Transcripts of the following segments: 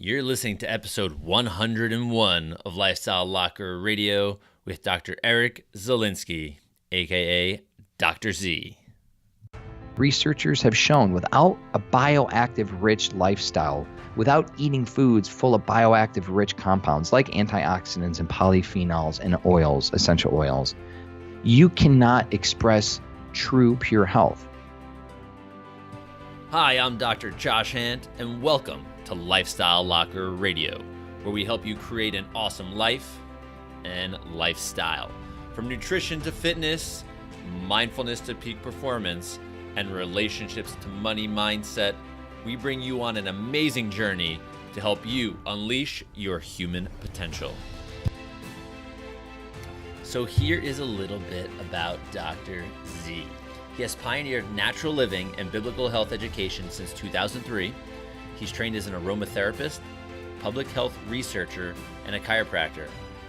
You're listening to episode 101 of Lifestyle Locker Radio with Dr. Eric Zielinski, aka Dr. Z. Researchers have shown without a bioactive rich lifestyle, without eating foods full of bioactive rich compounds like antioxidants and polyphenols and oils, essential oils, you cannot express true pure health. Hi, I'm Dr. Josh Hant, and welcome to Lifestyle Locker Radio, where we help you create an awesome life and lifestyle. From nutrition to fitness, mindfulness to peak performance, and relationships to money mindset, we bring you on an amazing journey to help you unleash your human potential. So here is a little bit about Dr. Z. He has pioneered natural living and biblical health education since 2003. He's trained as an aromatherapist, public health researcher, and a chiropractor.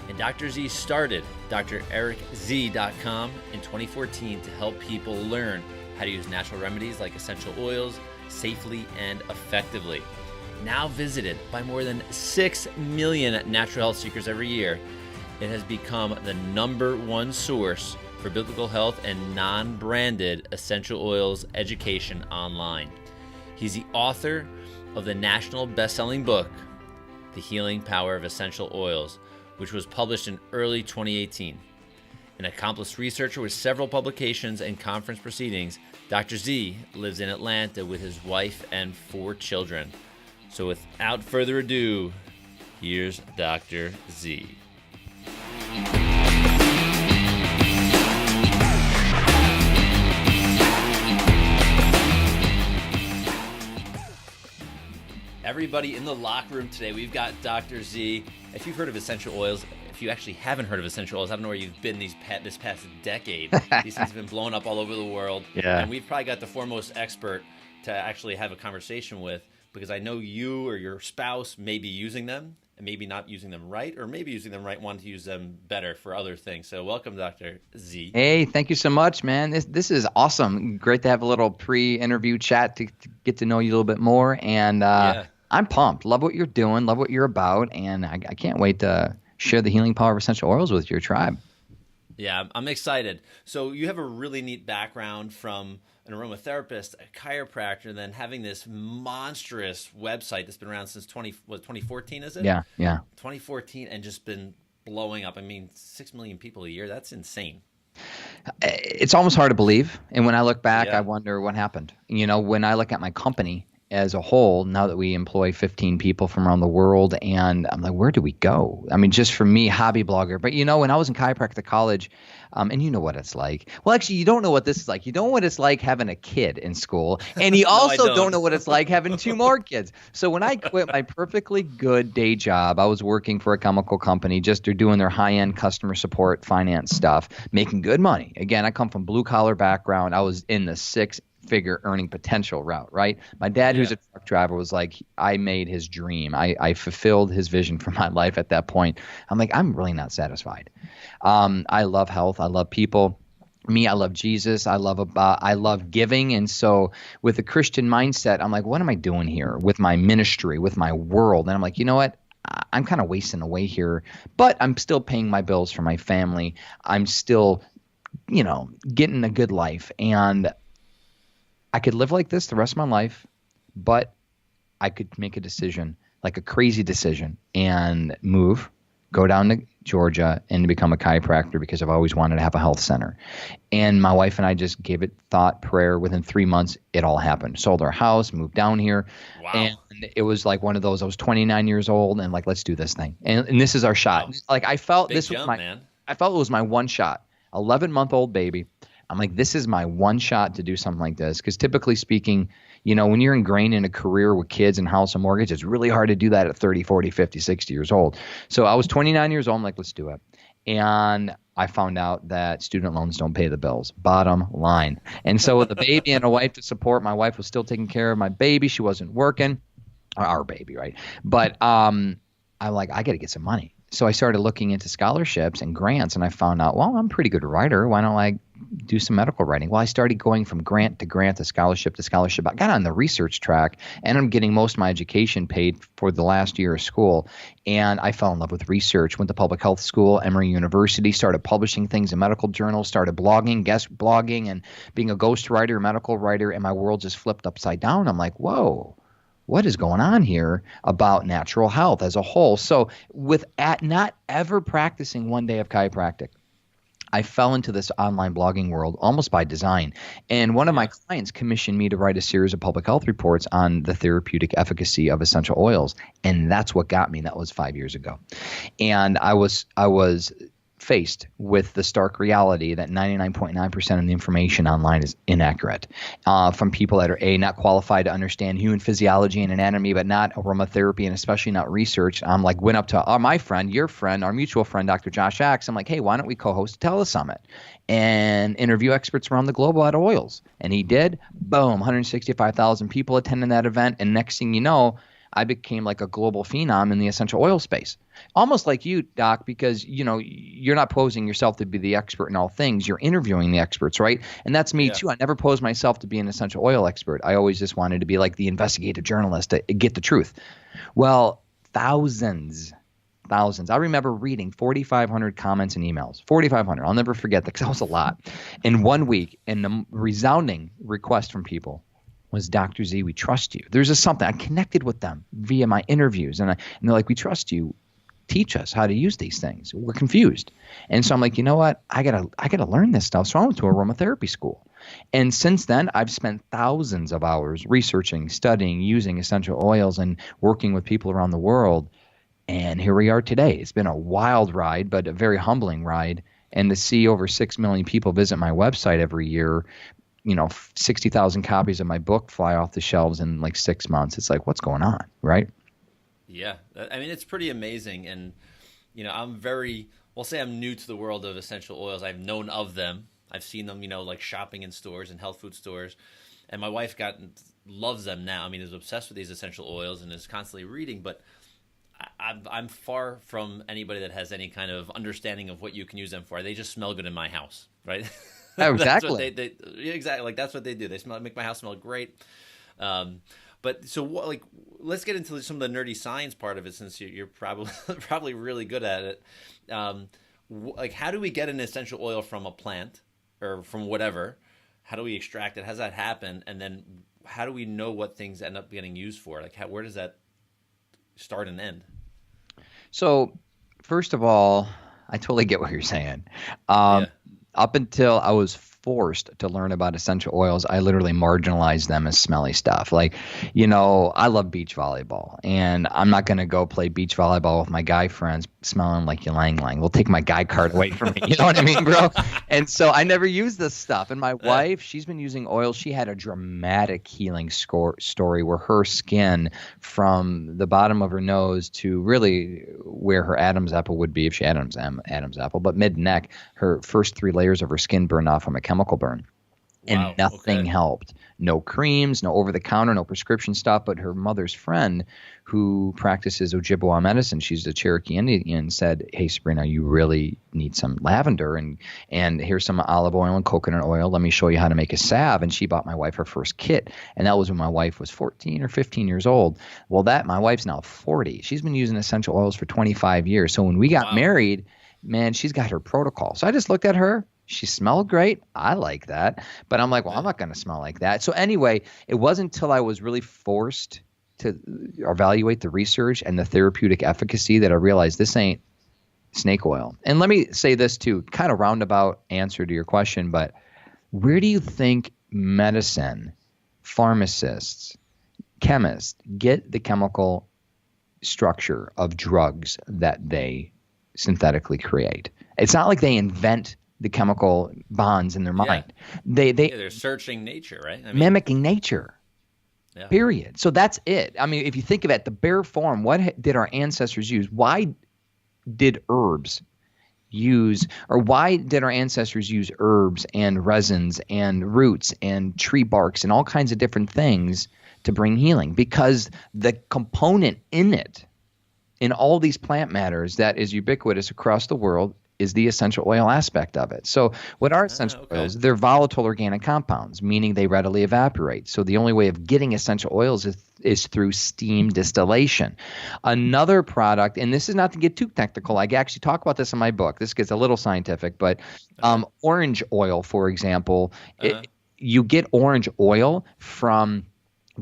And Dr. Z started drericz.com in 2014 to help people learn how to use natural remedies like essential oils safely and effectively. Now visited by more than 6 million natural health seekers every year, it has become the #1 source for biblical health and non-branded essential oils education online. He's the author of the national best-selling book, The Healing Power of Essential Oils, which was published in early 2018. An accomplished researcher with several publications and conference proceedings, Dr. Z lives in Atlanta with his wife and 4 children. So without further ado, here's Dr. Z. Everybody in the locker room today, we've got Dr. Z. If you've heard of essential oils, if you actually haven't heard of essential oils, I don't know where you've been this past decade. These things have been blown up all over the world. Yeah. And we've probably got the foremost expert to actually have a conversation with, because I know you or your spouse may be using them and maybe not using them right, or maybe using them right, want to use them better for other things. So welcome, Dr. Z. Hey, thank you so much, man. This is awesome. Great to have a little pre-interview chat to get to know you a little bit more. And Yeah. I'm pumped. Love what you're doing. Love what you're about. And I can't wait to share the healing power of essential oils with your tribe. Yeah, I'm excited. So you have a really neat background from an aromatherapist, a chiropractor, and then having this monstrous website that's been around since 2014, is it? Yeah. 2014, and just been blowing up. I mean, 6 million people a year. That's insane. It's almost hard to believe. And when I look back, Yeah. I wonder what happened. You know, when I look at my company as a whole, now that we employ 15 people from around the world, and I'm like, where do we go? I mean, just for me, hobby blogger. But, you know, when I was in chiropractic college, and you know what it's like. Well, actually, you don't know what this is like. You don't know what it's like having a kid in school. And you No, also don't know what it's like having 2 more kids. So when I quit my perfectly good day job, I was working for a chemical company, just they're doing their high-end customer support finance stuff, making good money. Again, I come from blue-collar background. I was in the 6-figure earning potential route, right? My dad, who's a truck driver, was like, I made his dream. I fulfilled his vision for my life at that point. I'm like, I'm really not satisfied. I love health. I love people. Me, I love Jesus. I love giving. And so with a Christian mindset, I'm like, what am I doing here with my ministry, with my world? And I'm like, you know what? I'm kind of wasting away here, but I'm still paying my bills for my family. I'm still, you know, getting a good life. And I could live like this the rest of my life, but I could make a decision, like a crazy decision, and move, go down to Georgia and become a chiropractor because I've always wanted to have a health center. And my wife and I just gave it thought, prayer. Within 3 months, it all happened. Sold our house, moved down here. Wow. And it was like one of those, I was 29 years old and like, let's do this thing. And this is our shot. Wow. Like I felt Big this jump, was my, man. I felt it was my one shot, 11-month-old baby. I'm like, this is my one shot to do something like this. Because typically speaking, you know, when you're ingrained in a career with kids and house and mortgage, it's really hard to do that at 30, 40, 50, 60 years old. So I was 29 years old. I'm like, let's do it. And I found out that student loans don't pay the bills, bottom line. And so with a baby and a wife to support, my wife was still taking care of my baby. She wasn't working, our baby, right? But I'm like, I got to get some money. So I started looking into scholarships and grants, and I found out, well, I'm a pretty good writer. Why don't I do some medical writing. Well, I started going from grant to grant to scholarship to scholarship. I got on the research track, and I'm getting most of my education paid for the last year of school. And I fell in love with research, went to public health school, Emory University, started publishing things in medical journals, started blogging, guest blogging, and being a ghostwriter, medical writer, and my world just flipped upside down. I'm like, whoa. What is going on here about natural health as a whole? So not ever practicing one day of chiropractic, I fell into this online blogging world almost by design. And one of my clients commissioned me to write a series of public health reports on the therapeutic efficacy of essential oils. And that's what got me. That was 5 years ago. And I was faced with the stark reality that 99.9% of the information online is inaccurate from people that are not qualified to understand human physiology and anatomy, but not aromatherapy and especially not research. I'm like, went up to my friend, your friend, our mutual friend, Dr. Josh Axe. I'm like, hey, why don't we co-host a telesummit and interview experts around the globe about oils? And he did. Boom, 165,000 people attending that event. And next thing you know, I became like a global phenom in the essential oil space. Almost like you, Doc, because, you're not posing yourself to be the expert in all things. You're interviewing the experts, right? And that's me too. I never posed myself to be an essential oil expert. I always just wanted to be like the investigative journalist to get the truth. Well, thousands. I remember reading 4,500 comments and emails. 4,500. I'll never forget that because that was a lot. In 1 week, and the resounding request from people was, Dr. Z, we trust you. There's just something. I connected with them via my interviews, and they're like, we trust you. Teach us how to use these things. We're confused. And so I'm like, you know what? I gotta learn this stuff. So I went to aromatherapy school. And since then, I've spent thousands of hours researching, studying, using essential oils, and working with people around the world. And here we are today. It's been a wild ride, but a very humbling ride. And to see over 6 million people visit my website every year, 60,000 copies of my book fly off the shelves in like 6 months. It's like, what's going on, right? Yeah. I mean, it's pretty amazing. And, we'll say I'm new to the world of essential oils. I've known of them. I've seen them, like shopping in stores and health food stores. And my wife loves them now. I mean, is obsessed with these essential oils and is constantly reading. But I'm far from anybody that has any kind of understanding of what you can use them for. They just smell good in my house, right? Exactly. Exactly. Like that's what they do. They make my house smell great. But so let's get into some of the nerdy science part of it, since you're probably really good at it. How do we get an essential oil from a plant or from whatever? How do we extract it? How does that happen? And then how do we know what things end up getting used for? Where does that start and end? So first of all, I totally get what you're saying. Up until I was forced to learn about essential oils, I literally marginalized them as smelly stuff. I love beach volleyball, and I'm not going to go play beach volleyball with my guy friends smelling like ylang ylang. We'll take my guy card away from me. You know what I mean, bro? And so I never used this stuff. And my wife, she's been using oil. She had a dramatic healing story where her skin from the bottom of her nose to really where her Adam's apple would be if she had Adam's apple, but mid-neck, her first 3 layers of her skin burned off from a chemical burn. And nothing helped. No creams, no over-the-counter, no prescription stuff. But her mother's friend who practices Ojibwa medicine, she's a Cherokee Indian, said, hey, Sabrina, you really need some lavender. And here's some olive oil and coconut oil. Let me show you how to make a salve. And she bought my wife her first kit. And that was when my wife was 14 or 15 years old. Well, my wife's now 40. She's been using essential oils for 25 years. So when we got married, man, she's got her protocol. So I just looked at her. She smelled great. I like that. But I'm like, well, I'm not going to smell like that. So anyway, it wasn't until I was really forced to evaluate the research and the therapeutic efficacy that I realized this ain't snake oil. And let me say this too, kind of roundabout answer to your question, but where do you think medicine, pharmacists, chemists get the chemical structure of drugs that they synthetically create? It's not like they invent the chemical bonds in their mind. They're searching nature, right? Mimicking nature. Yeah. Period. So that's it. I mean, if you think of it, the bare form, what did our ancestors use? Why did herbs use, or why did our ancestors use herbs and resins and roots and tree barks and all kinds of different things to bring healing? Because the component in it, in all these plant matters that is ubiquitous across the world, is the essential oil aspect of it. So what are essential Okay. oils? They're volatile organic compounds, meaning they readily evaporate. So the only way of getting essential oils is through steam distillation. Another product, and this is not to get too technical, I actually talk about this in my book. This gets a little scientific, but orange oil, for example, you get orange oil from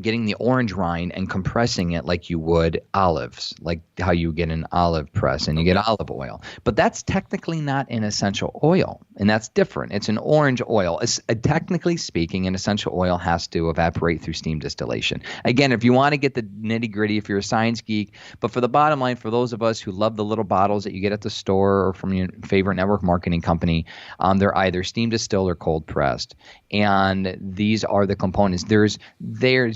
getting the orange rind and compressing it like you would olives, like how you get an olive press and you get olive oil. But that's technically not an essential oil, and that's different. It's an orange oil. Technically speaking, an essential oil has to evaporate through steam distillation. Again, if you want to get the nitty-gritty, if you're a science geek, but for the bottom line, for those of us who love the little bottles that you get at the store or from your favorite network marketing company, they're either steam distilled or cold pressed. And these are the components. There's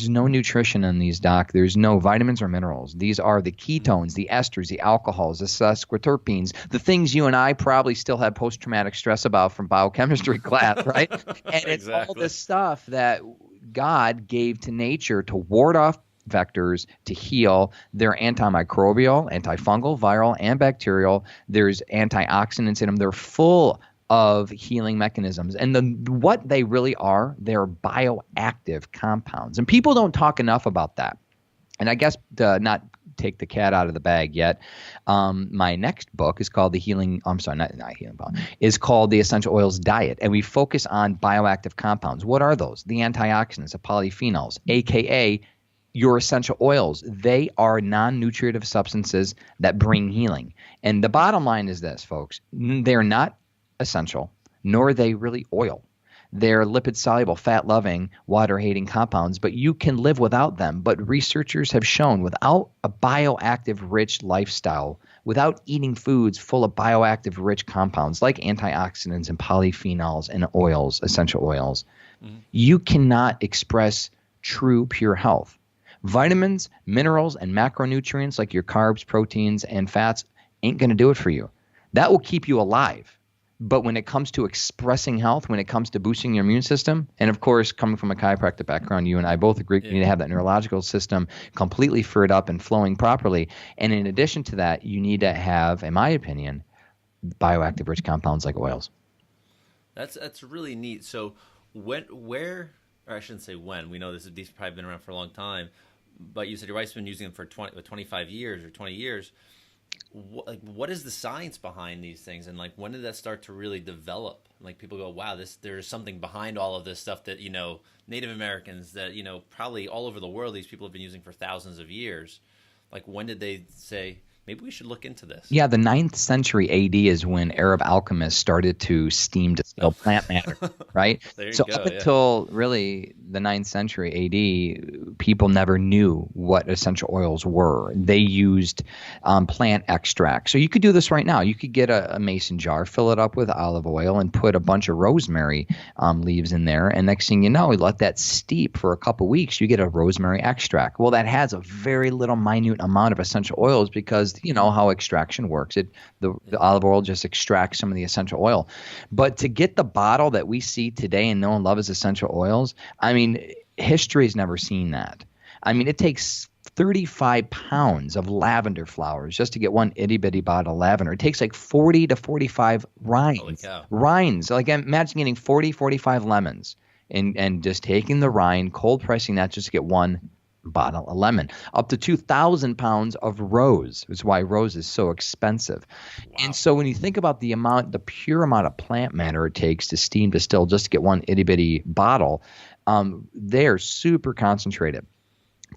no nutrition in these, Doc. There's no vitamins or minerals. These are the ketones, the esters, the alcohols, the sesquiterpenes, the things you and I probably still have post-traumatic stress about from biochemistry class, right? And it's all the stuff that God gave to nature to ward off vectors, to heal. They're antimicrobial, antifungal, viral, and bacterial. There's antioxidants in them. They're full of healing mechanisms. And what they really are, they're bioactive compounds. And people don't talk enough about that. And I guess to not take the cat out of the bag yet, my next book is called is called The Essential Oils Diet. And we focus on bioactive compounds. What are those? The antioxidants, the polyphenols, AKA your essential oils. They are non-nutritive substances that bring healing. And the bottom line is this, folks. They're not essential, nor are they really oil. They're lipid-soluble, fat-loving, water-hating compounds, but you can live without them. But researchers have shown without a bioactive rich lifestyle, without eating foods full of bioactive rich compounds like antioxidants and polyphenols and oils, essential oils, you cannot express true pure health. Vitamins, minerals, and macronutrients like your carbs, proteins, and fats ain't going to do it for you. That will keep you alive. But when it comes to expressing health, when it comes to boosting your immune system, and of course, coming from a chiropractic background, you and I both agree you need to have that neurological system completely furred up and flowing properly. And in addition to that, you need to have, in my opinion, bioactive rich compounds like oils. That's really neat. So where, or I shouldn't say when, we know these have probably been around for a long time, but you said your wife's been using them for 25 years or 20 years. What is the science behind these things, and when did that start to really develop? People go, wow, there's something behind all of this stuff that Native Americans, that probably all over the world these people have been using for thousands of years. When did they say, maybe we should look into this? Yeah, the 9th century AD is when Arab alchemists started to steam distill plant matter, right? So up until really the 9th century AD, people never knew what essential oils were. They used plant extract. So you could do this right now. You could get a mason jar, fill it up with olive oil, and put a bunch of rosemary leaves in there. And next thing you know, you let that steep for a couple weeks, you get a rosemary extract. Well, that has a very little minute amount of essential oils because you know how extraction works. The olive oil just extracts some of the essential oil. But to get the bottle that we see today and know and love as essential oils, I mean, history has never seen that. I mean, it takes 35 pounds of lavender flowers just to get one itty-bitty bottle of lavender. It takes 40 to 45 rinds. Holy cow. Rinds. Imagine getting 40, 45 lemons and just taking the rind, cold pressing that just to get one bottle of lemon. Up to 2,000 pounds of rose. That's why rose is so expensive. Wow. And so when you think about the pure amount of plant matter it takes to steam distill just to get one itty-bitty bottle, they're super concentrated.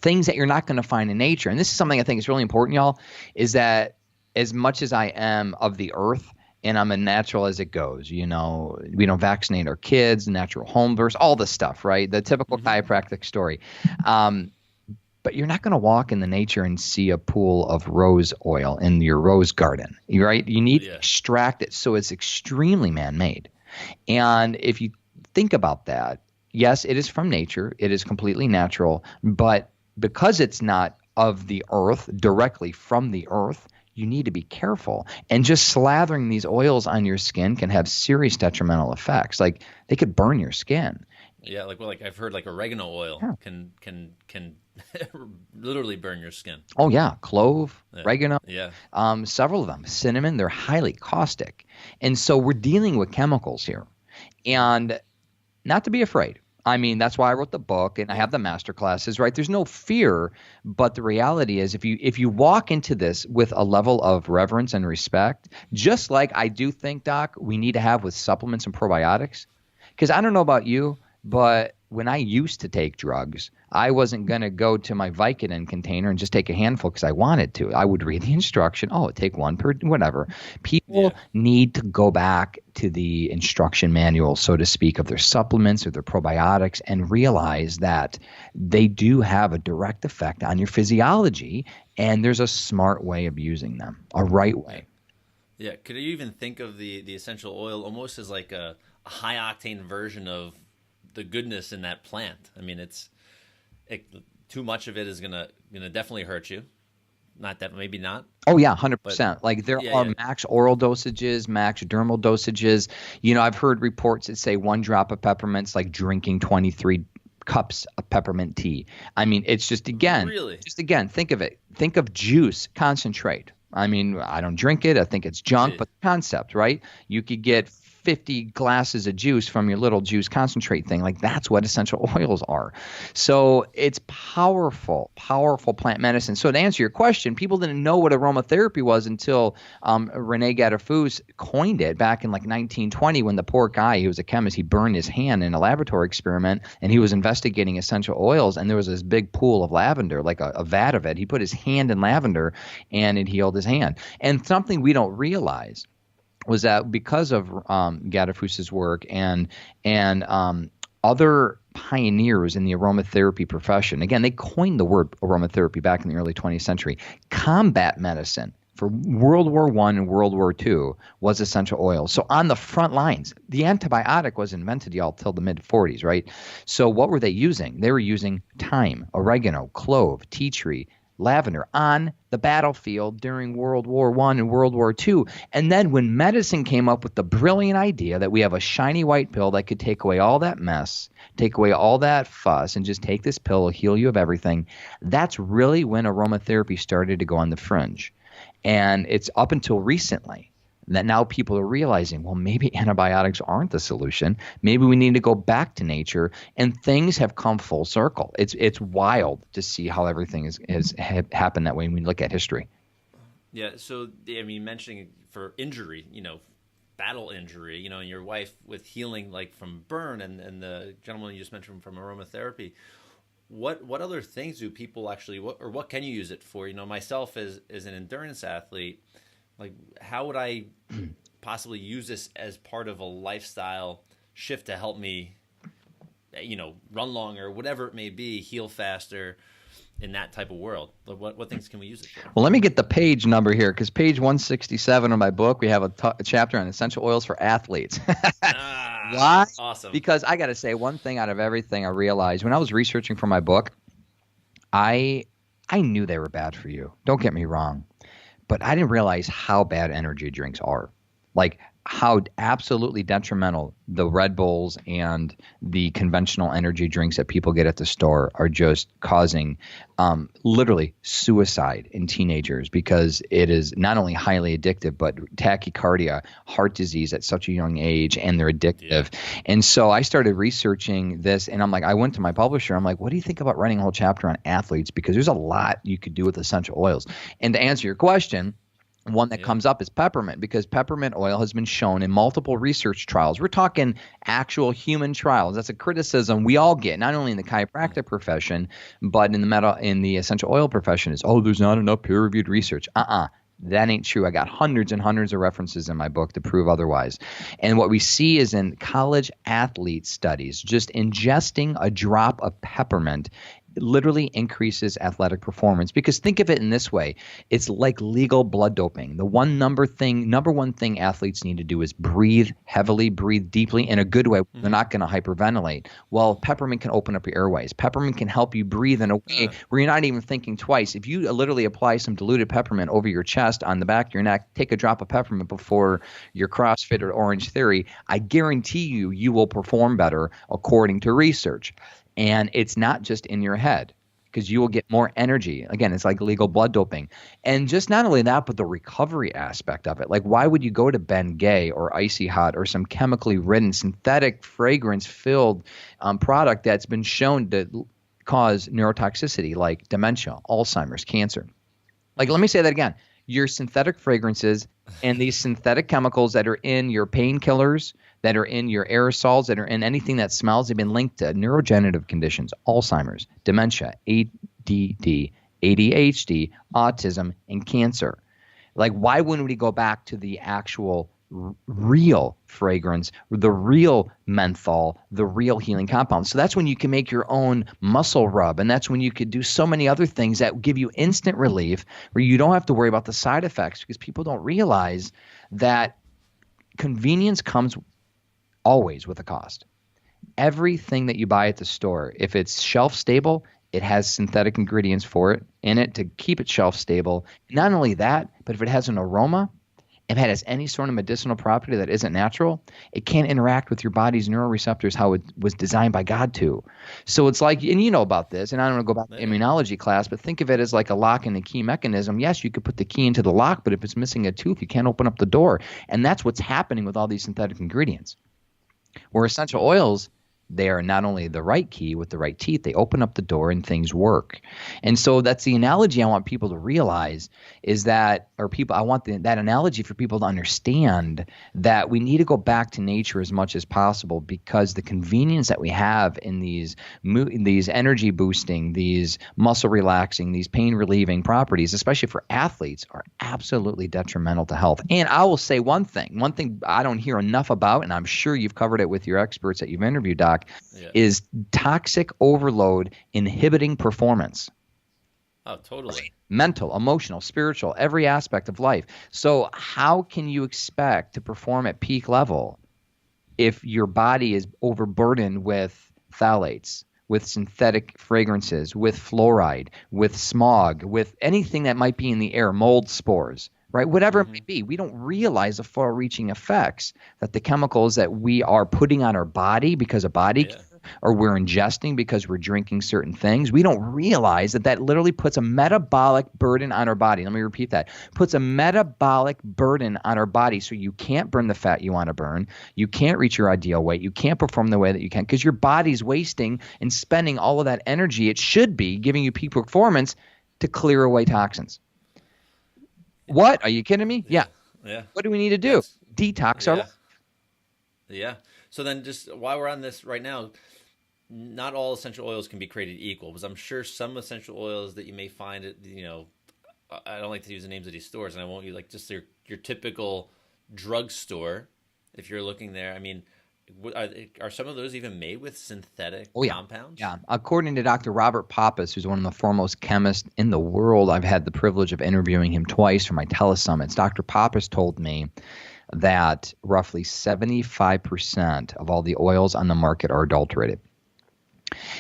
Things that you're not going to find in nature. And this is something I think is really important, y'all, is that as much as I am of the earth, and I'm as natural as it goes, we don't vaccinate our kids, natural home births, all this stuff, right? The typical chiropractic story. But you're not going to walk in the nature and see a pool of rose oil in your rose garden, right? You need to extract it, so it's extremely man-made. And if you think about that, yes, it is from nature. It is completely natural. But because it's not of the earth, directly from the earth, you need to be careful. And just slathering these oils on your skin can have serious detrimental effects. They could burn your skin. Yeah, I've heard oregano oil can Literally burn your skin. Oh yeah, clove, Yeah. oregano, Yeah. several of them. Cinnamon, they're highly caustic. And so we're dealing with chemicals here. And not to be afraid. I mean, that's why I wrote the book and I Yeah. have the master classes, right? There's no fear, but the reality is if you walk into this with a level of reverence and respect, just like I do think, Doc, we need to have with supplements and probiotics, because I don't know about you, but when I used to take drugs, I wasn't going to go to my Vicodin container and just take a handful because I wanted to. I would read the instruction. Oh, take one per whatever. Yeah. People need to go back to the instruction manual, so to speak, of their supplements or their probiotics and realize that they do have a direct effect on your physiology. And there's a smart way of using them, a right Yeah. way. Yeah. Could you even think of the essential oil almost as like a high octane version of the goodness in that plant? I mean, too much of it is gonna definitely hurt you. Not that maybe not, Oh yeah, but 100%. Like there yeah, are yeah, max oral dosages, max dermal dosages. I've heard reports that say 1 drop of peppermint's like drinking 23 cups of peppermint tea. I mean, it's really, just again, think of it. Think of juice concentrate. I mean, I don't drink it. I think it's junk, geez, but the concept, right? You could yeah, get 50 glasses of juice from your little juice concentrate thing. Like that's what essential oils are. So it's powerful, powerful plant medicine. So to answer your question, people didn't know what aromatherapy was until Rene Gadafus coined it back in like 1920 when the poor guy, he was a chemist, he burned his hand in a laboratory experiment and he was investigating essential oils and there was this big pool of lavender, like a vat of it. He put his hand in lavender and it healed his hand. And something we don't realize was that because of Gadafus's work and other pioneers in the aromatherapy profession, again, they coined the word aromatherapy back in the early 20th century. Combat medicine for World War I and World War II was essential oils. So on the front lines, the antibiotic was invented, y'all, till the mid 40s, right? So what were they using? They were using thyme, oregano, clove, tea tree, lavender on the battlefield during World War I and World War II. And then when medicine came up with the brilliant idea that we have a shiny white pill that could take away all that mess, take away all that fuss, and just take this pill, it'll heal you of everything, that's really when aromatherapy started to go on the fringe. And it's up until recently that now people are realizing, well, maybe antibiotics aren't the solution. Maybe we need to go back to nature, and things have come full circle. It's wild to see how everything has happened that way when we look at history. yeah. So I mean, mentioning for injury, battle injury, and your wife with healing like from burn, and the gentleman you just mentioned from aromatherapy. What other things do people actually what can you use it for? Myself as an endurance athlete, like how would I possibly use this as part of a lifestyle shift to help me, run longer, whatever it may be, heal faster in that type of world? Like what things can we use it for? Well, let me get the page number here because page 167 of my book, we have a chapter on essential oils for athletes. Why? Awesome. Because I got to say, one thing out of everything I realized when I was researching for my book, I knew they were bad for you. Don't get me wrong. But I didn't realize how bad energy drinks are. Like how absolutely detrimental the Red Bulls and the conventional energy drinks that people get at the store are just causing literally suicide in teenagers because it is not only highly addictive, but tachycardia, heart disease at such a young age, and they're addictive. Yeah. And so I started researching this, and I went to my publisher. I'm like, what do you think about writing a whole chapter on athletes? Because there's a lot you could do with essential oils. And to answer your question, one that comes up is peppermint, because peppermint oil has been shown in multiple research trials. We're talking actual human trials. That's a criticism we all get, not only in the chiropractic profession, but in the essential oil profession is, there's not enough peer-reviewed research. That ain't true. I got hundreds and hundreds of references in my book to prove otherwise. And what we see is in college athlete studies, just ingesting a drop of peppermint literally increases athletic performance. Because think of it in this way. It's like legal blood doping. The number one thing athletes need to do is breathe heavily, breathe deeply in a good way. They're not going to hyperventilate. Well, peppermint can open up your airways. Peppermint can help you breathe in a way where you're not even thinking twice. If you literally apply some diluted peppermint over your chest, on the back of your neck, take a drop of peppermint before your CrossFit or Orange Theory, I guarantee you will perform better according to research. And it's not just in your head. because you will get more energy. Again, it's like legal blood doping. And just not only that, but the recovery aspect of it. Like, why would you go to Bengay or Icy Hot or some chemically ridden, synthetic fragrance-filled product that's been shown to cause neurotoxicity like dementia, Alzheimer's, cancer? Like, let me say that again. Your synthetic fragrances and these synthetic chemicals that are in your painkillers, that are in your aerosols, that are in anything that smells, have been linked to neurodegenerative conditions, Alzheimer's, dementia, ADD, ADHD, autism, and cancer. Like, why wouldn't we go back to the actual real fragrance, the real menthol, the real healing compounds? So that's when you can make your own muscle rub, and that's when you could do so many other things that give you instant relief where you don't have to worry about the side effects, because people don't realize that convenience comes always with a cost. Everything that you buy at the store, if it's shelf stable, it has synthetic ingredients for it in it to keep it shelf stable. Not only that, but if it has an aroma, if it has any sort of medicinal property that isn't natural, it can't interact with your body's neuroreceptors how it was designed by God to. So it's like, and you know about this, and I don't want to go back to immunology class, but think of it as like a lock and a key mechanism. Yes, you could put the key into the lock, but if it's missing a tooth, you can't open up the door. And that's what's happening with all these synthetic ingredients. Where essential oils, they are not only the right key with the right teeth, they open up the door and things work. And so that's the analogy I want people to realize is that, or people, I want that analogy for people to understand that we need to go back to nature as much as possible, because the convenience that we have in these energy boosting, these muscle relaxing, these pain relieving properties, especially for athletes, are absolutely detrimental to health. And I will say one thing I don't hear enough about, and I'm sure you've covered it with your experts that you've interviewed, Doc, is toxic overload inhibiting performance. Oh, totally. Mental, emotional, spiritual, every aspect of life. So how can you expect to perform at peak level if your body is overburdened with phthalates, with synthetic fragrances, with fluoride, with smog, with anything that might be in the air, mold spores? Right? Whatever it may be, we don't realize the far-reaching effects that the chemicals that we are putting on our body because of body care, or we're ingesting because we're drinking certain things. We don't realize that literally puts a metabolic burden on our body. Let me repeat that. Puts a metabolic burden on our body, so you can't burn the fat you want to burn. You can't reach your ideal weight. You can't perform the way that you can, because your body's wasting and spending all of that energy it should be giving you peak performance to clear away toxins. What? Are you kidding me? Yeah. What do we need to do? Detox our life. Yeah. So then, just while we're on this right now, not all essential oils can be created equal, because I'm sure some essential oils that you may find at, I don't like to use the names of these stores, and I won't use like just your typical drugstore. If you're looking there, I mean, are some of those even made with synthetic compounds? Yeah. According to Dr. Robert Pappas, who's one of the foremost chemists in the world, I've had the privilege of interviewing him twice for my telesummits. Dr. Pappas told me that roughly 75% of all the oils on the market are adulterated.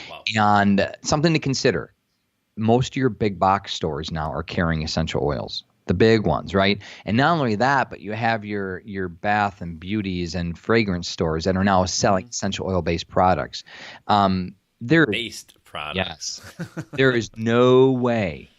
Wow. And something to consider, most of your big box stores now are carrying essential oils. The big ones, right? And not only that, but you have your bath and beauties and fragrance stores that are now selling essential oil-based products. Based products. Yes. There is no way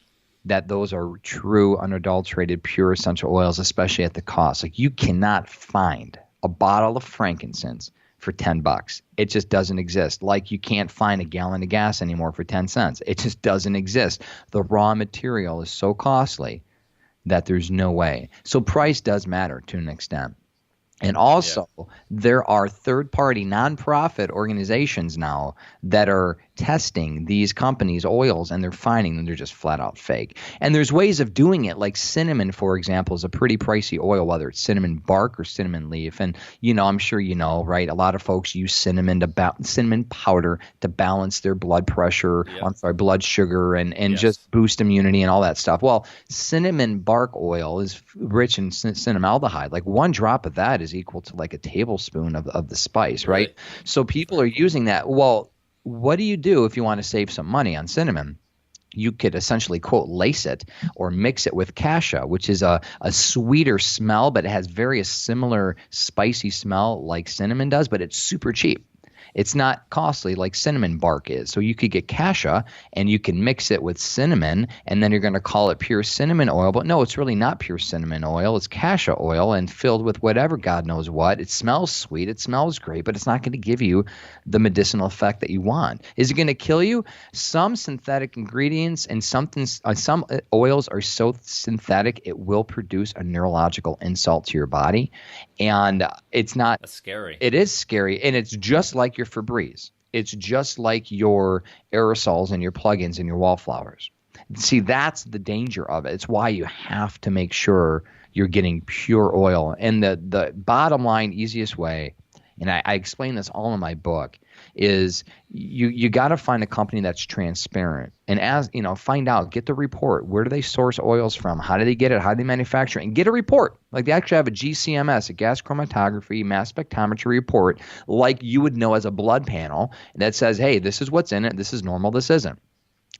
that those are true, unadulterated, pure essential oils, especially at the cost. Like, you cannot find a bottle of frankincense for $10. It just doesn't exist. Like, you can't find a gallon of gas anymore for 10 cents. It just doesn't exist. The raw material is so costly that there's no way. So price does matter to an extent. And also, there are third-party nonprofit organizations now that are testing these companies' oils, and they're finding them they're just flat-out fake. And there's ways of doing it, like cinnamon, for example, is a pretty pricey oil, whether it's cinnamon bark or cinnamon leaf. And, I'm sure you know, right, a lot of folks use cinnamon powder to balance their blood pressure, blood sugar, and just boost immunity and all that stuff. Well, cinnamon bark oil is rich in cinnamaldehyde. Like, one drop of that is equal to like a tablespoon of the spice, right? So people are using that. Well, what do you do if you want to save some money on cinnamon? You could essentially, quote, lace it or mix it with cassia, which is a sweeter smell, but it has very similar spicy smell like cinnamon does, but it's super cheap. It's not costly like cinnamon bark is. So you could get cassia and you can mix it with cinnamon, and then you're going to call it pure cinnamon oil. But no, it's really not pure cinnamon oil. It's cassia oil and filled with whatever God knows what. It smells sweet. It smells great, but it's not going to give you the medicinal effect that you want. Is it going to kill you? Some synthetic ingredients and some oils are so synthetic it will produce a neurological insult to your body. And it's not. That's scary. It is scary, and it's just like your Febreze. It's just like your aerosols and your plugins and your wallflowers. See, that's the danger of it. It's why you have to make sure you're getting pure oil. And the bottom line, easiest way, and I explain this all in my book, is you got to find a company that's transparent, and find out, get the report. Where do they source oils from? How do they get it? How do they manufacture it? And get a report. Like they actually have a GCMS, a gas chromatography mass spectrometry report, like you would know as a blood panel that says, hey, this is what's in it. This is normal. This isn't.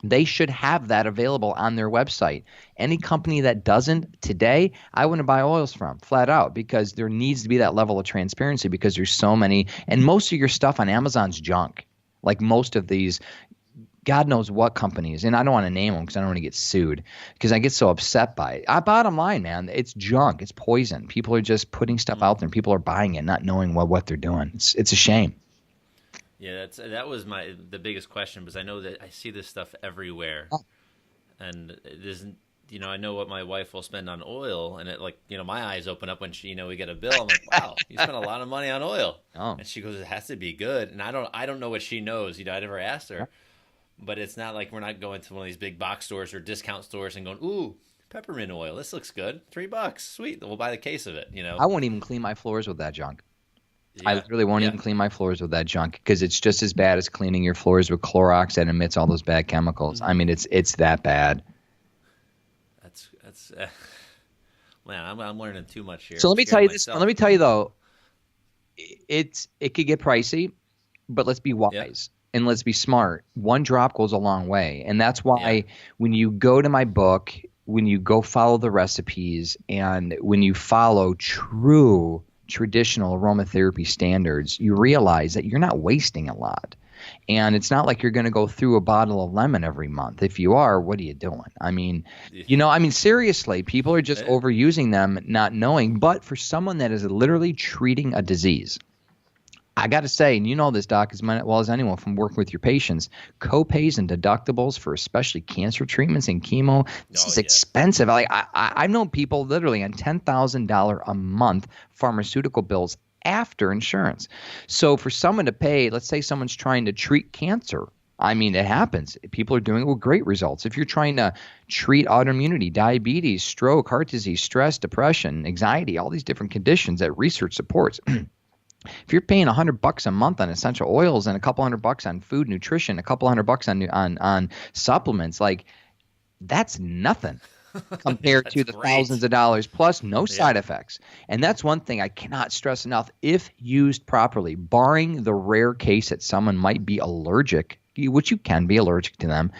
They should have that available on their website. Any company that doesn't today, I wouldn't buy oils from, flat out, because there needs to be that level of transparency, because there's so many. And most of your stuff on Amazon's junk. Like most of these, God knows what companies, and I don't want to name them because I don't want to get sued, because I get so upset by it. Bottom line, man, it's junk. It's poison. People are just putting stuff out there, and people are buying it, not knowing what they're doing. It's a shame. Yeah, that was the biggest question, because I know that I see this stuff everywhere, and it isn't. I know what my wife will spend on oil, and it my eyes open up when we get a bill. I'm like, wow, you spent a lot of money on oil, and she goes, it has to be good, and I don't know what she knows. I never asked her, but it's not like we're not going to one of these big box stores or discount stores and going, ooh, peppermint oil, this looks good, $3, sweet, we'll buy the case of it. I won't even clean my floors with that junk. Yeah. I literally won't even clean my floors with that junk, because it's just as bad as cleaning your floors with Clorox that emits all those bad chemicals. I mean, it's that bad. That's man, I'm learning too much here. So let me tell you this. Let me tell you though, it could get pricey, but let's be wise and let's be smart. One drop goes a long way, and that's why when you go to my book, when you go follow the recipes, and when you follow true traditional aromatherapy standards, you realize that you're not wasting a lot. And it's not like you're going to go through a bottle of lemon every month. If you are, what are you doing? I mean, seriously, people are just overusing them, not knowing. But for someone that is literally treating a disease, I got to say, and you know this, Doc, as well as anyone from working with your patients, copays and deductibles for especially cancer treatments and chemo, this is expensive. Like I've known people literally on $10,000 a month pharmaceutical bills after insurance. So for someone to pay, let's say someone's trying to treat cancer, I mean, it happens. People are doing it with great results. If you're trying to treat autoimmunity, diabetes, stroke, heart disease, stress, depression, anxiety, all these different conditions that research supports, if you're paying $100 a month on essential oils and a couple $100 on food, nutrition, a couple $100 on supplements, like that's nothing compared to the thousands of dollars plus no side effects. And that's one thing I cannot stress enough. If used properly, barring the rare case that someone might be allergic, which you can be allergic to them,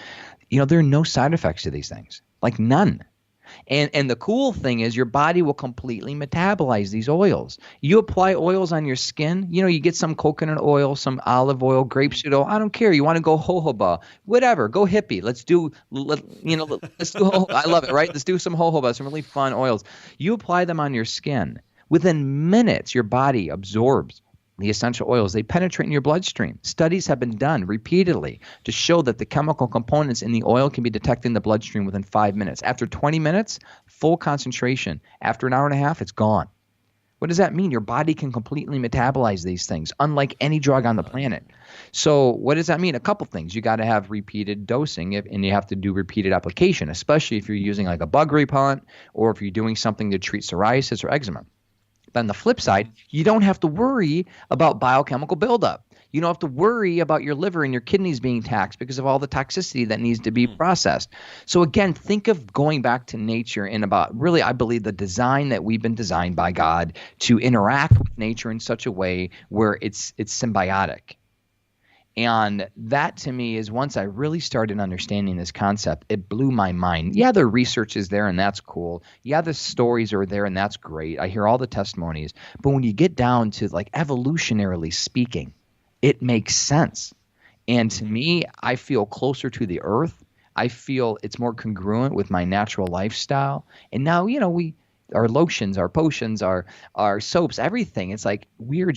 there are no side effects to these things, like none. And the cool thing is your body will completely metabolize these oils. You apply oils on your skin, you get some coconut oil, some olive oil, grapeseed oil. I don't care. You want to go jojoba, whatever. Go hippie. Let's do jojoba. I love it, right? Let's do some jojoba, some really fun oils. You apply them on your skin. Within minutes, your body absorbs the essential oils. They penetrate in your bloodstream. Studies have been done repeatedly to show that the chemical components in the oil can be detected in the bloodstream within 5 minutes. After 20 minutes, full concentration. After an hour and a half, it's gone. What does that mean? Your body can completely metabolize these things, unlike any drug on the planet. So what does that mean? A couple things. You got to have repeated dosing, and you have to do repeated application, especially if you're using like a bug repellent or if you're doing something to treat psoriasis or eczema. But on the flip side, you don't have to worry about biochemical buildup. You don't have to worry about your liver and your kidneys being taxed because of all the toxicity that needs to be processed. So again, think of going back to nature and about really, I believe, the design that we've been designed by God to interact with nature in such a way where it's symbiotic. And that to me is, once I really started understanding this concept, it blew my mind. Yeah, the research is there and that's cool. Yeah, the stories are there and that's great. I hear all the testimonies. But when you get down to like evolutionarily speaking, it makes sense. And to me, I feel closer to the earth. I feel it's more congruent with my natural lifestyle. And now, our lotions, our potions, our soaps, everything. It's like we're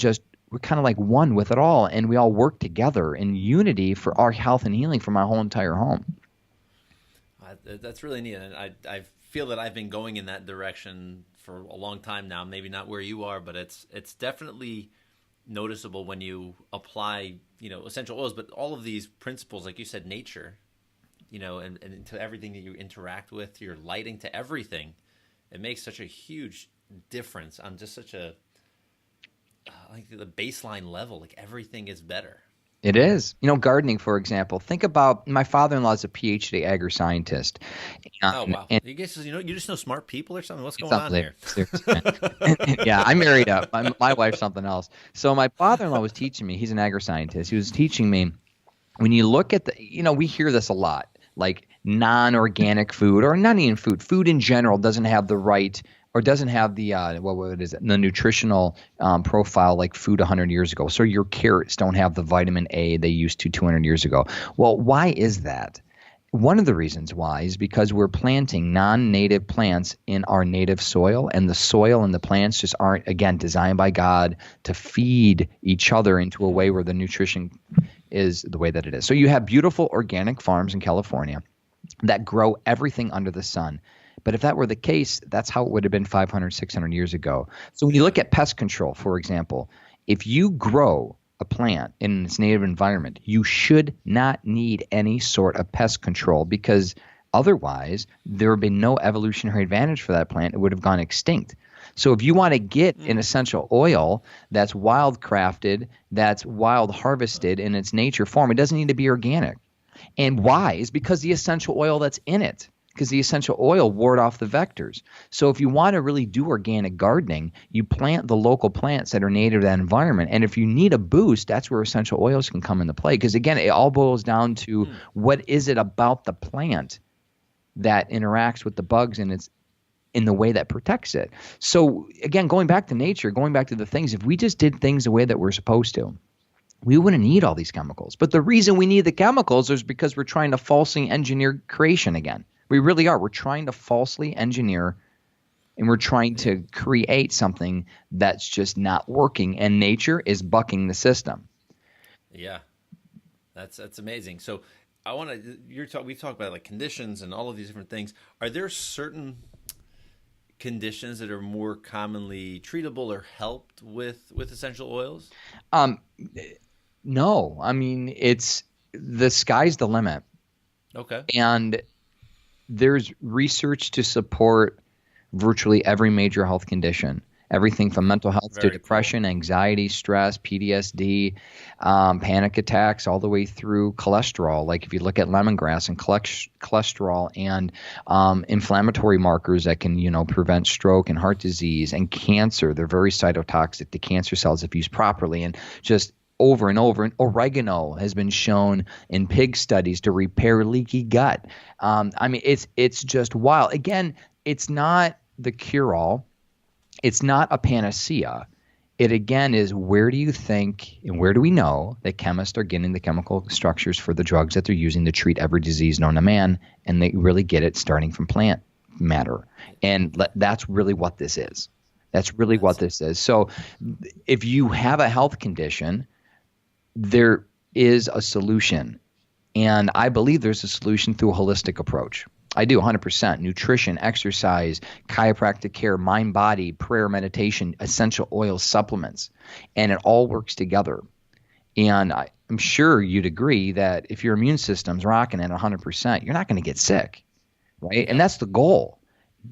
kind of like one with it all, and we all work together in unity for our health and healing for my whole entire home. That's really neat, and I feel that I've been going in that direction for a long time now. Maybe not where you are, but it's definitely noticeable when you apply, essential oils, but all of these principles, like you said, nature, and to everything that you interact with, to your lighting, to everything. It makes such a huge difference on just such a like the baseline level. Like everything is better. It is. Gardening, for example. Think about my father-in-law is a PhD agri-scientist. Oh wow! And You guys, you just know smart people or something. What's going on something. here? Yeah, I married up. My wife's something else. So my father-in-law was teaching me. He's an agri-scientist. He was teaching me when you look at we hear this a lot, like non-organic food or not even food in general doesn't have the right or doesn't have the the nutritional profile like food 100 years ago. So your carrots don't have the vitamin A they used to 200 years ago. Well, why is that? One of the reasons why is because we're planting non-native plants in our native soil, and the soil and the plants just aren't, again, designed by God to feed each other into a way where the nutrition is the way that it is. So you have beautiful organic farms in California that grow everything under the sun. But if that were the case, that's how it would have been 500, 600 years ago. So when you look at pest control, for example, if you grow a plant in its native environment, you should not need any sort of pest control because otherwise there would be no evolutionary advantage for that plant. It would have gone extinct. So if you want to get an essential oil that's wild crafted, that's wild harvested in its nature form, it doesn't need to be organic. And why? Is because the essential oil that's in it. Because the essential oil ward off the vectors. So if you want to really do organic gardening, you plant the local plants that are native to that environment. And if you need a boost, that's where essential oils can come into play. Because again, it all boils down to what is it about the plant that interacts with the bugs and it's in the way that protects it. So again, going back to nature, going back to the things, if we just did things the way that we're supposed to, we wouldn't need all these chemicals. But the reason we need the chemicals is because we're trying to falsely engineer creation again. We really are. We're trying to falsely engineer and we're trying to create something that's just not working. And nature is bucking the system. Yeah, that's amazing. So I want to, we talk about like conditions and all of these different things. Are there certain conditions that are more commonly treatable or helped with essential oils? No. I mean, the sky's the limit. Okay. And there's research to support virtually every major health condition, everything from mental health to depression, anxiety, stress, PTSD, panic attacks, all the way through cholesterol. Like if you look at lemongrass and cholesterol and inflammatory markers that can, prevent stroke and heart disease and cancer. They're very cytotoxic to cancer cells if used properly. And just over and over. And oregano has been shown in pig studies to repair leaky gut. I mean, it's just wild. Again, it's not the cure-all. It's not a panacea. It, again, is where do you think and where do we know that chemists are getting the chemical structures for the drugs that they're using to treat every disease known to man, and they really get it starting from plant matter. And that's really what this is. That's really what this is. So if you have a health condition, there is a solution. And I believe there's a solution through a holistic approach. I do 100%. Nutrition, exercise, chiropractic care, mind, body, prayer, meditation, essential oils, supplements. And it all works together. And I'm sure you'd agree that if your immune system's rocking at 100%, you're not going to get sick, right? And that's the goal.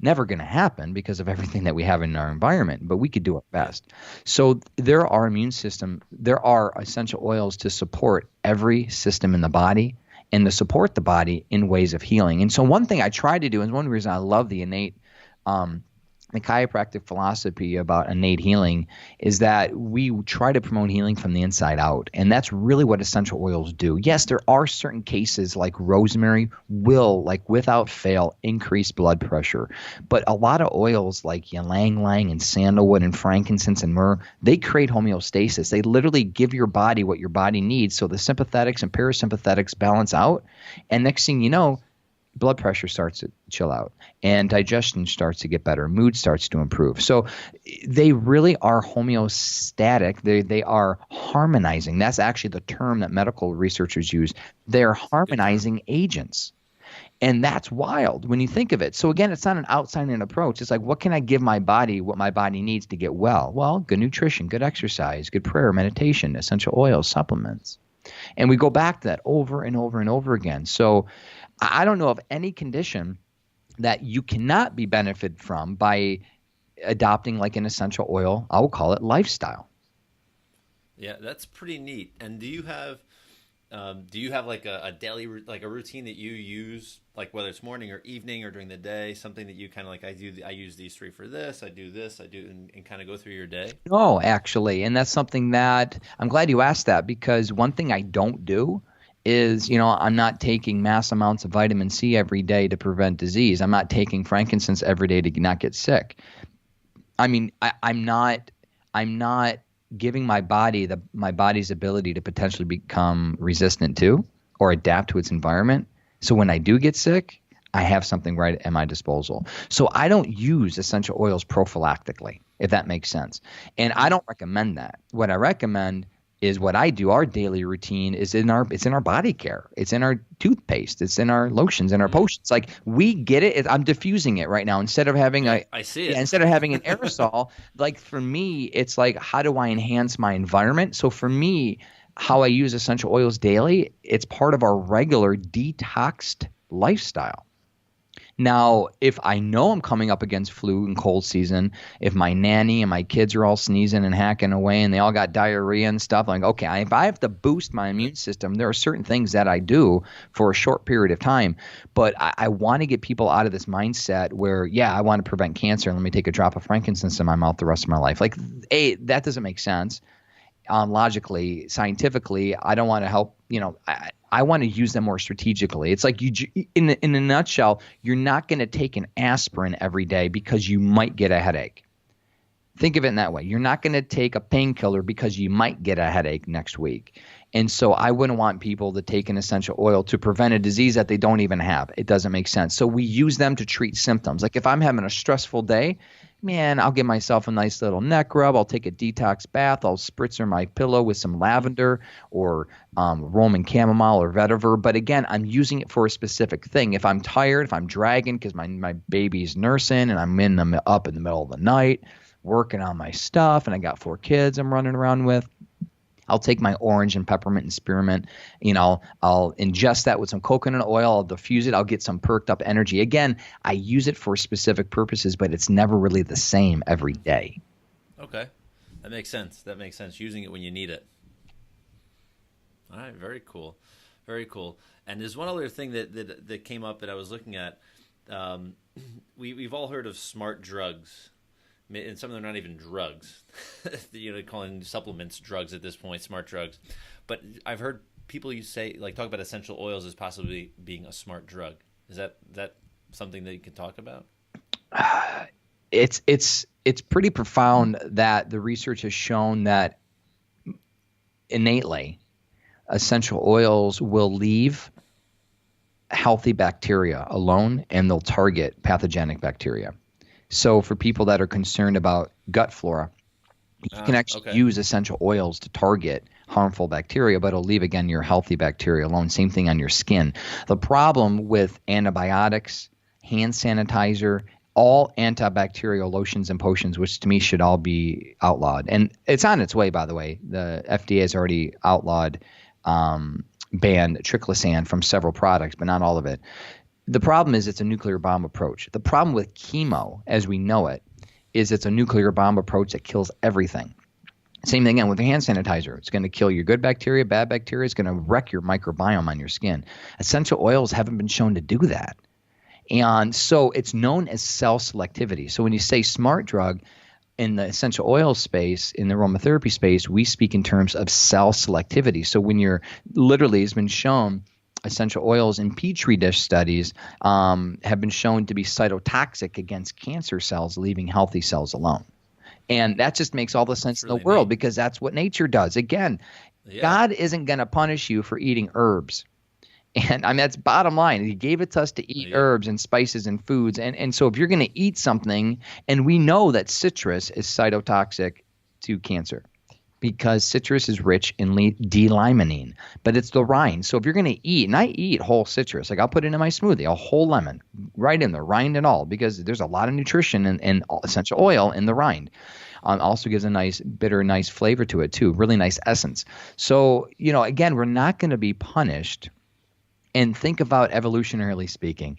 Never going to happen because of everything that we have in our environment, but we could do our best. So there are essential oils to support every system in the body and to support the body in ways of healing. And so one thing I try to do, and one reason I love the innate the chiropractic philosophy about innate healing is that we try to promote healing from the inside out. And that's really what essential oils do. Yes, there are certain cases like rosemary will, like without fail, increase blood pressure. But a lot of oils like ylang ylang and sandalwood and frankincense and myrrh, they create homeostasis. They literally give your body what your body needs. So the sympathetics and parasympathetics balance out. And next thing you know, blood pressure starts to chill out and digestion starts to get better. Mood starts to improve. So they really are homeostatic. They are harmonizing. That's actually the term that medical researchers use. They're harmonizing agents. And that's wild when you think of it. So again, it's not an outside-in approach. It's like, what can I give my body what my body needs to get well? Well, good nutrition, good exercise, good prayer, meditation, essential oils, supplements. And we go back to that over and over and over again. So I don't know of any condition that you cannot be benefited from by adopting like an essential oil, I will call it lifestyle. Yeah, that's pretty neat. And do you have like a daily like a routine that you use, like whether it's morning or evening or during the day, something that you kind of like, I use these three for this, I do this, I do, and kind of go through your day? No, actually. And that's something that I'm glad you asked that, because one thing I don't do is, I'm not taking mass amounts of vitamin C every day to prevent disease. I'm not taking frankincense every day to not get sick. I mean, I'm not giving my body's ability to potentially become resistant to or adapt to its environment. So when I do get sick, I have something right at my disposal. So I don't use essential oils prophylactically, if that makes sense. And I don't recommend that. What I recommend is what I do. Our daily routine is it's in our body care. It's in our toothpaste. It's in our lotions, in our potions. Like, we get it. I'm diffusing it right now instead of having I see it. instead of having an aerosol. Like, for me, it's like, how do I enhance my environment? So for me, how I use essential oils daily, it's part of our regular detoxed lifestyle. Now, if I know I'm coming up against flu and cold season, if my nanny and my kids are all sneezing and hacking away and they all got diarrhea and stuff, I'm like, okay, if I have to boost my immune system, there are certain things that I do for a short period of time. But I want to get people out of this mindset where, yeah, I want to prevent cancer and let me take a drop of frankincense in my mouth the rest of my life. Like, that doesn't make sense. Logically, scientifically, I don't want to help, I want to use them more strategically. It's like, in a nutshell, you're not going to take an aspirin every day because you might get a headache. Think of it in that way. You're not going to take a painkiller because you might get a headache next week. And so I wouldn't want people to take an essential oil to prevent a disease that they don't even have. It doesn't make sense. So we use them to treat symptoms. Like, if I'm having a stressful day, man, I'll give myself a nice little neck rub. I'll take a detox bath. I'll spritz my pillow with some lavender or Roman chamomile or vetiver. But again, I'm using it for a specific thing. If I'm tired, if I'm dragging because my baby's nursing and I'm up in the middle of the night working on my stuff and I got 4 kids I'm running around with, I'll take my orange and peppermint and spearmint, I'll ingest that with some coconut oil. I'll diffuse it. I'll get some perked up energy. Again, I use it for specific purposes, but it's never really the same every day. Okay. That makes sense. Using it when you need it. All right. Very cool. Very cool. And there's one other thing that came up that I was looking at. We've all heard of smart drugs. And some of them are not even drugs. Calling supplements drugs at this point, smart drugs. But I've heard people talk about essential oils as possibly being a smart drug. Is that something that you can talk about? It's pretty profound that the research has shown that innately essential oils will leave healthy bacteria alone and they'll target pathogenic bacteria. So for people that are concerned about gut flora, you can actually use essential oils to target harmful bacteria, but it'll leave, again, your healthy bacteria alone. Same thing on your skin. The problem with antibiotics, hand sanitizer, all antibacterial lotions and potions, which to me should all be outlawed. And it's on its way, by the way. The FDA has already outlawed, banned triclosan from several products, but not all of it. The problem is it's a nuclear bomb approach. The problem with chemo, as we know it, is it's a nuclear bomb approach that kills everything. Same thing again with the hand sanitizer. It's going to kill your good bacteria, bad bacteria. It's going to wreck your microbiome on your skin. Essential oils haven't been shown to do that. And so it's known as cell selectivity. So when you say smart drug in the essential oil space, in the aromatherapy space, we speak in terms of cell selectivity. So when you're literally, it's been shown, essential oils in petri dish studies have been shown to be cytotoxic against cancer cells, leaving healthy cells alone. And that just makes all the sense in the world because that's what nature does. Again, God isn't going to punish you for eating herbs. And I mean, that's bottom line. He gave it to us to eat herbs and spices and foods. And so if you're going to eat something, and we know that citrus is cytotoxic to cancer because citrus is rich in D-limonene, but it's the rind. So if you're going to eat, and I eat whole citrus, like I'll put it in my smoothie, a whole lemon, right in the rind and all, because there's a lot of nutrition and essential oil in the rind. Also gives a nice bitter, nice flavor to it too, really nice essence. So, again, we're not going to be punished. And think about evolutionarily speaking,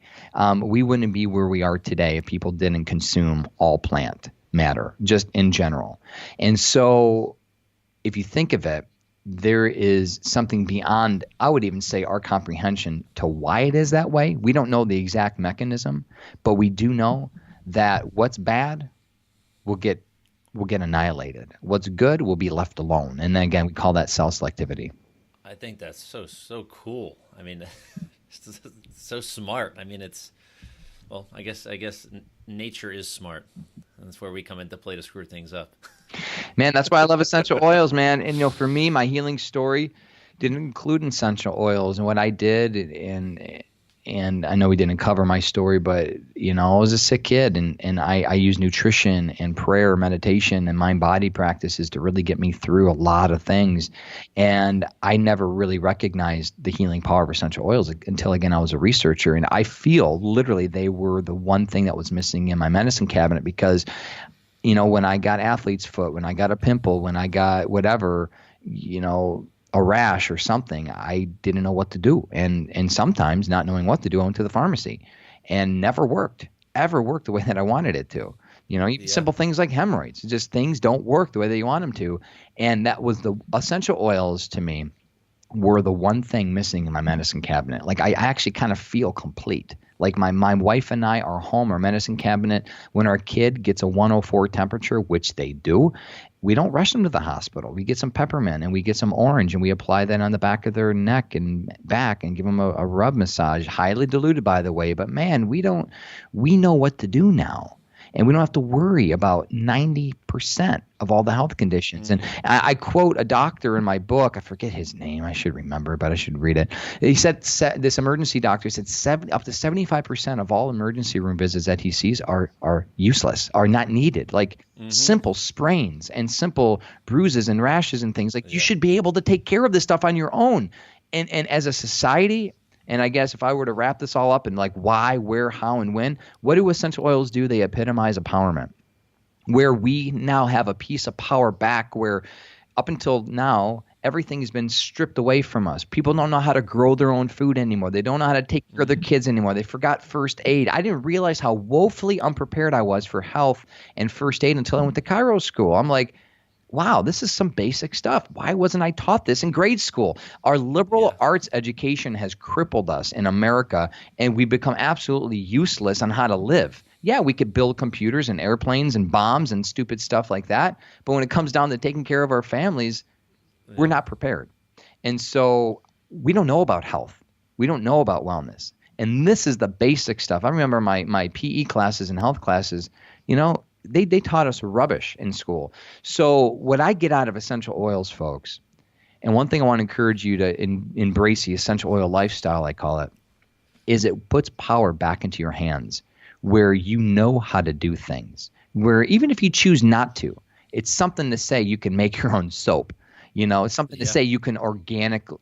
we wouldn't be where we are today if people didn't consume all plant matter, just in general. And so if you think of it, there is something beyond, I would even say, our comprehension to why it is that way. We don't know the exact mechanism, but we do know that what's bad will get annihilated. What's good will be left alone. And then again, we call that cell selectivity. I think that's so cool. I mean, it's so smart. I mean, I guess nature is smart. And that's where we come into play to screw things up. Man, that's why I love essential oils, man. And for me, my healing story didn't include essential oils, and what I did, and I know we didn't cover my story, but I was a sick kid, and I used nutrition and prayer, meditation, and mind-body practices to really get me through a lot of things. And I never really recognized the healing power of essential oils until, again, I was a researcher. And I feel literally they were the one thing that was missing in my medicine cabinet because, when I got athlete's foot, when I got a pimple, when I got whatever, a rash or something, I didn't know what to do. And sometimes not knowing what to do, I went to the pharmacy and never worked the way that I wanted it to. Even simple things like hemorrhoids, just things don't work the way that you want them to. And that was the essential oils to me were the one thing missing in my medicine cabinet. Like I actually kind of feel complete. Like my wife and I are home, our medicine cabinet, when our kid gets a 104 temperature, which they do, we don't rush them to the hospital. We get some peppermint and we get some orange and we apply that on the back of their neck and back and give them a rub massage, highly diluted, by the way. But man, we know what to do now. And we don't have to worry about 90% of all the health conditions. And I quote a doctor in my book. I forget his name. I should remember, but I should read it. He said, this emergency doctor said up to 75% of all emergency room visits that he sees are useless, are not needed. Like simple sprains and simple bruises and rashes and things. Like you should be able to take care of this stuff on your own. And as a society, and I guess if I were to wrap this all up in like why, where, how, and when, what do essential oils do? They epitomize empowerment, where we now have a piece of power back where up until now, everything has been stripped away from us. People don't know how to grow their own food anymore. They don't know how to take care of their kids anymore. They forgot first aid. I didn't realize how woefully unprepared I was for health and first aid until I went to chiro school. I'm like, wow, this is some basic stuff. Why wasn't I taught this in grade school? Our liberal arts education has crippled us in America, and we become absolutely useless on how to live. Yeah, we could build computers and airplanes and bombs and stupid stuff like that, but when it comes down to taking care of our families, we're not prepared. And so we don't know about health. We don't know about wellness. And this is the basic stuff. I remember my PE classes and health classes, they taught us rubbish in school. So what I get out of essential oils, folks, and one thing I want to encourage you to embrace the essential oil lifestyle, I call it, is it puts power back into your hands where you know how to do things, where even if you choose not to, it's something to say you can make your own soap. It's something to say you can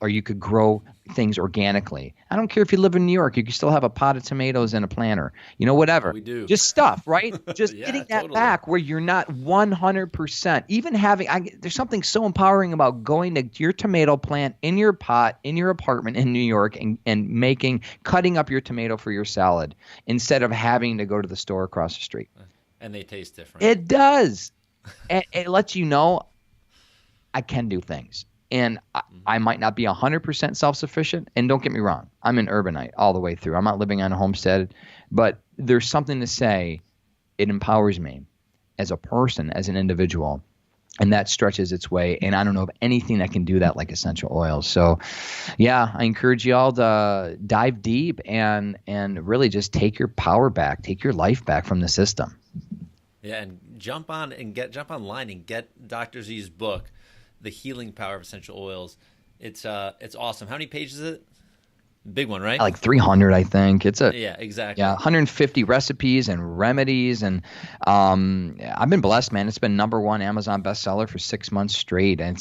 you could grow things organically. I don't care if you live in New York, you can still have a pot of tomatoes and a planter, whatever. We do. Just stuff, right? Just getting that back where you're not 100%. Even having, there's something so empowering about going to your tomato plant in your pot, in your apartment in New York and cutting up your tomato for your salad instead of having to go to the store across the street. And they taste different. It does. And it lets you know, I can do things. And I might not be 100% self-sufficient. And don't get me wrong, I'm an urbanite all the way through. I'm not living on a homestead, but there's something to say. It empowers me as a person, as an individual, and that stretches its way. And I don't know of anything that can do that like essential oils. So yeah, I encourage you all to dive deep and really just take your power back, take your life back from the system. Yeah, and jump online and get Dr. Z's book, The Healing Power of Essential Oils. It's awesome. How many pages is it? Big one, right? Like 300, I think. Yeah, exactly. Yeah, 150 recipes and remedies, and I've been blessed, man. It's been #1 Amazon bestseller for 6 months straight, and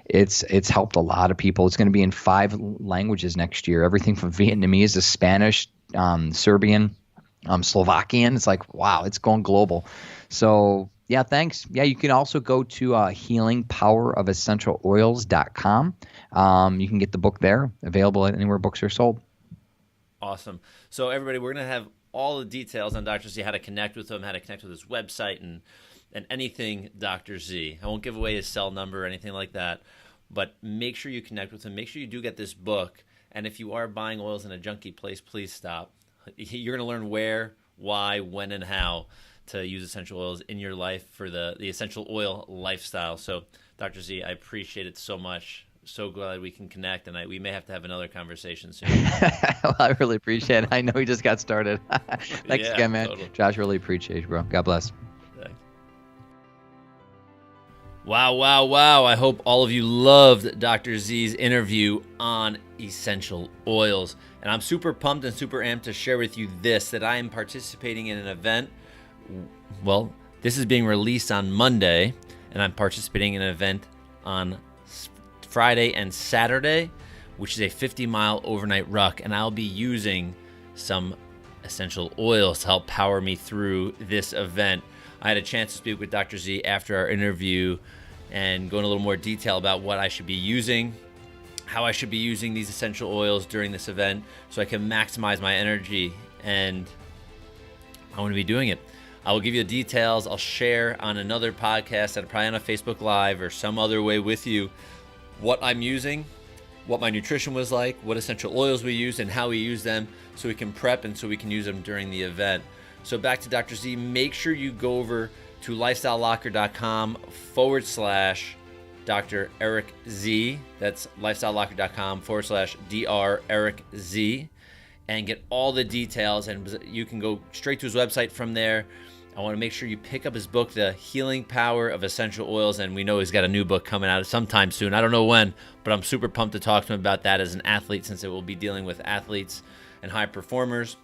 it's helped a lot of people. It's going to be in 5 languages next year, everything from Vietnamese to Spanish, Serbian, Slovakian. It's like, wow, it's going global. So yeah, thanks. Yeah, you can also go to healingpowerofessentialoils.com. You can get the book there, available anywhere books are sold. Awesome. So everybody, we're going to have all the details on Dr. Z, how to connect with him, how to connect with his website, and anything Dr. Z. I won't give away his cell number or anything like that, but make sure you connect with him. Make sure you do get this book. And if you are buying oils in a junky place, please stop. You're going to learn where, why, when, and how to use essential oils in your life for the essential oil lifestyle. So, Dr. Z, I appreciate it so much. So glad we can connect, and we may have to have another conversation soon. Well, I really appreciate it. I know we just got started. Thanks again, man. Totally. Josh, really appreciate you, bro. God bless. Thanks. Wow. I hope all of you loved Dr. Z's interview on essential oils. And I'm super pumped and super amped to share with you that I am participating in an event. Well, this is being released on Monday, and I'm participating in an event on Friday and Saturday, which is a 50-mile overnight ruck, and I'll be using some essential oils to help power me through this event. I had a chance to speak with Dr. Z after our interview and go into a little more detail about what I should be using, how I should be using these essential oils during this event so I can maximize my energy, and I want to be doing it. I will give you the details. I'll share on another podcast, and probably on a Facebook Live or some other way with you, what I'm using, what my nutrition was like, what essential oils we use, and how we use them so we can prep and so we can use them during the event. So back to Dr. Z, make sure you go over to lifestylelocker.com/Dr. Eric Z. That's lifestylelocker.com/Dr. Eric Z. and get all the details, and you can go straight to his website from there. I want to make sure you pick up his book, The Healing Power of Essential Oils, and we know he's got a new book coming out sometime soon. I don't know when, but I'm super pumped to talk to him about that as an athlete, since it will be dealing with athletes and high performers.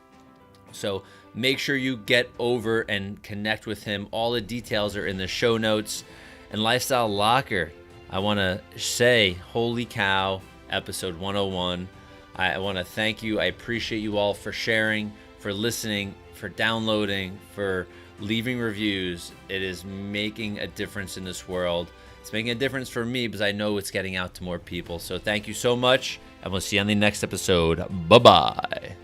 So make sure you get over and connect with him. All the details are in the show notes. And Lifestyle Locker, I want to say, holy cow, episode 101. I want to thank you. I appreciate you all for sharing, for listening, for downloading, for leaving reviews. It is making a difference in this world. It's making a difference for me because I know it's getting out to more people. So thank you so much, and we'll see you on the next episode. Bye-bye.